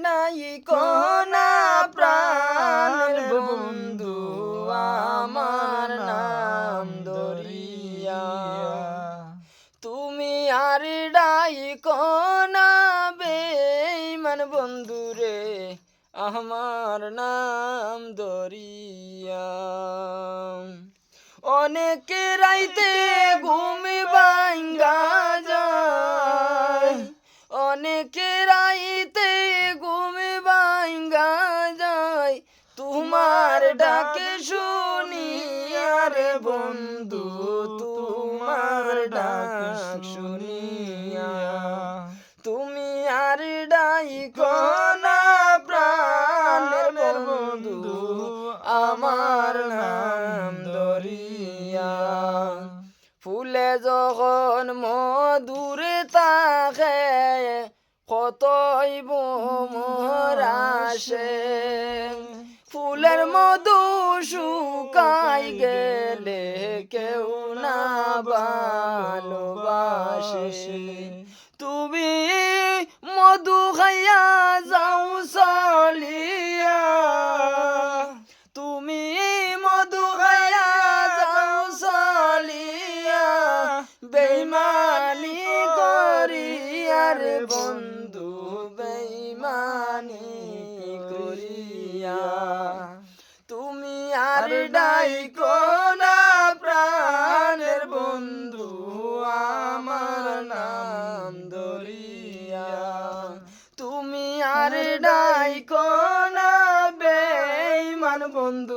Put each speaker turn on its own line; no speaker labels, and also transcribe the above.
নাই কোনা প্রাণ বন্ধু আমার নাম দরিয়া তুমি আর ডাই কোনা বেঈমান বন্ধু রে আমার নাম দরিয়া অনেকে রাইতে ঘুমি ভাঙ্গা যায় অনেকে রাইতে ঘুমি ভাঙ্গা যায় তোমার ডাকে শুনি আরে বন্ধু তোমার ডাক শুনিয়া তুমি আর ডাইকো না প্রাণের বন্ধু আমার নাম দরিয়া ফুলে যখন মধুরে তাকে কতই বোমর আসে ফুলের মধু শুকাই গেলে কেউ না ভালোবাসে তুমি মধু খাইয়া যাও চলিয়া তুমি মধু খাইয়া যাও চলিয়া বেইমানি করিয়া রে বন্ধু বেইমানি করিয়া তুমি আর ডাইকো না প্রাণের বন্ধু আমার নাম দরিয়া তুমি আর ডাইকো না বেঈমান বন্ধু